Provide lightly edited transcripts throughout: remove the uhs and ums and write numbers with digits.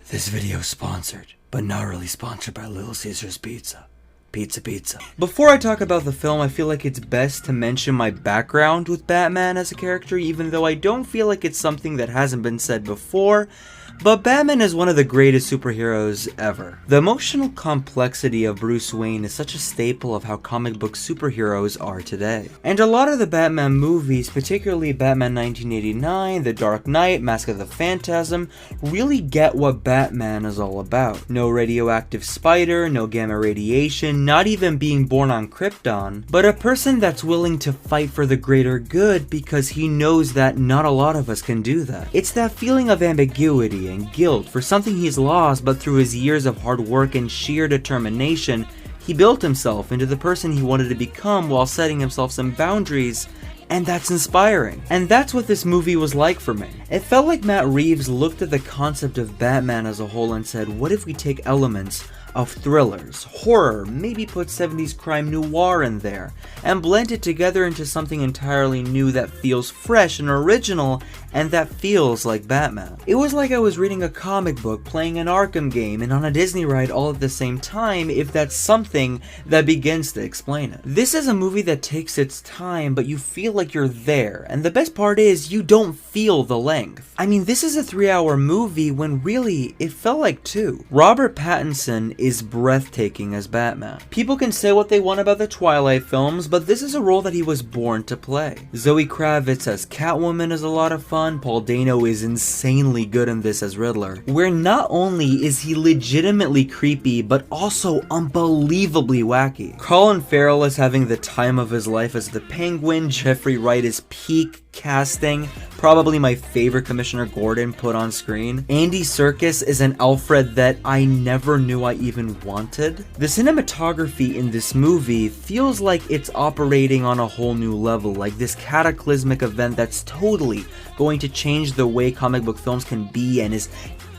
This video is sponsored, but not really sponsored by Little Caesars Pizza. Pizza. Before I talk about the film, I feel like it's best to mention my background with Batman as a character, even though I don't feel like it's something that hasn't been said before. But Batman is one of the greatest superheroes ever. The emotional complexity of Bruce Wayne is such a staple of how comic book superheroes are today. And a lot of the Batman movies, particularly Batman 1989, The Dark Knight, Mask of the Phantasm, really get what Batman is all about. No radioactive spider, no gamma radiation, not even being born on Krypton, but a person that's willing to fight for the greater good because he knows that not a lot of us can do that. It's that feeling of ambiguity and guilt for something he's lost, but through his years of hard work and sheer determination, he built himself into the person he wanted to become while setting himself some boundaries, and that's inspiring. And that's what this movie was like for me. It felt like Matt Reeves looked at the concept of Batman as a whole and said, what if we take elements of thrillers, horror, maybe put 70s crime noir in there, and blend it together into something entirely new that feels fresh and original, and that feels like Batman. It was like I was reading a comic book, playing an Arkham game, and on a Disney ride all at the same time, if that's something that begins to explain it. This is a movie that takes its time, but you feel like you're there, and the best part is, you don't feel the length. I mean, this is a 3-hour movie when really, it felt like 2. Robert Pattinson is breathtaking as Batman. People can say what they want about the Twilight films, but this is a role that he was born to play. Zoë Kravitz as Catwoman is a lot of fun. Paul Dano is insanely good in this as Riddler, where not only is he legitimately creepy, but also unbelievably wacky. Colin Farrell is having the time of his life as the Penguin. Jeffrey Wright is peak casting, probably my favorite Commissioner Gordon put on screen. Andy Serkis is an Alfred that I never knew I even wanted. The cinematography in this movie feels like it's operating on a whole new level, like this cataclysmic event that's totally going to change the way comic book films can be and is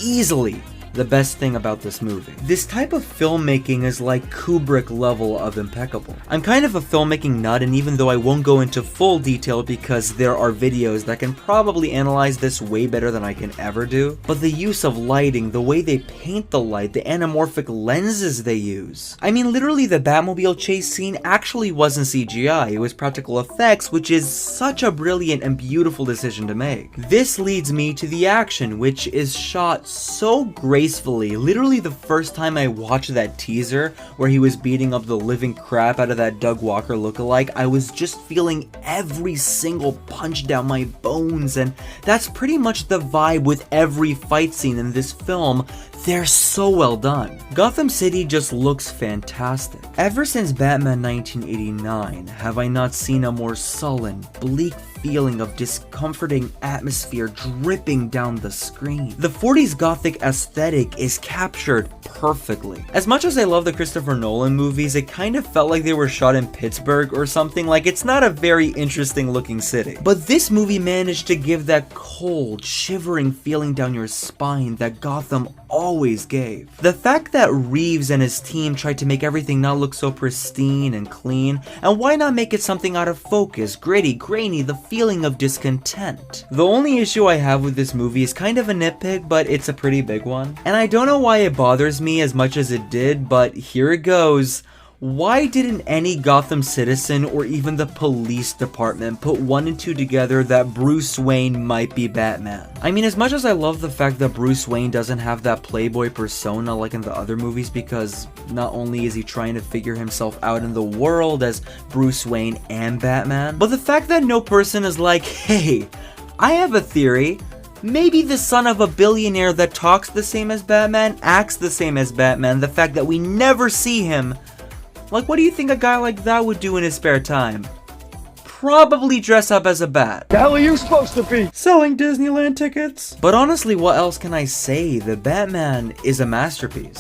easily the best thing about this movie. This type of filmmaking is like Kubrick level of impeccable. I'm kind of a filmmaking nut, and even though I won't go into full detail because there are videos that can probably analyze this way better than I can ever do, but the use of lighting, the way they paint the light, the anamorphic lenses they use. I mean, literally the Batmobile chase scene actually wasn't CGI, it was practical effects, which is such a brilliant and beautiful decision to make. This leads me to the action, which is shot so gracefully. Literally the first time I watched that teaser where he was beating up the living crap out of that Doug Walker lookalike, I was just feeling every single punch down my bones, and that's pretty much the vibe with every fight scene in this film. They're so well done. Gotham City just looks fantastic. Ever since Batman 1989, have I not seen a more sullen, bleak feeling of discomforting atmosphere dripping down the screen. The 40s Gothic aesthetic is captured perfectly. As much as I love the Christopher Nolan movies, it kind of felt like they were shot in Pittsburgh or something. Like, it's not a very interesting looking city. But this movie managed to give that cold, shivering feeling down your spine that Gotham always gave. The fact that Reeves and his team tried to make everything not look so pristine and clean, and why not make it something out of focus, gritty, grainy, the feeling of discontent. The only issue I have with this movie is kind of a nitpick, but it's a pretty big one. And I don't know why it bothers me as much as it did, but here it goes. Why didn't any Gotham citizen or even the police department put 1 and 2 together that Bruce Wayne might be Batman? I mean, as much as I love the fact that Bruce Wayne doesn't have that playboy persona like in the other movies, because not only is he trying to figure himself out in the world as Bruce Wayne and Batman, but the fact that no person is like, hey, I have a theory. Maybe the son of a billionaire that talks the same as Batman, acts the same as Batman, the fact that we never see him. Like, what do you think a guy like that would do in his spare time? Probably dress up as a bat. The hell are you supposed to be? Selling Disneyland tickets? But honestly, what else can I say? The Batman is a masterpiece.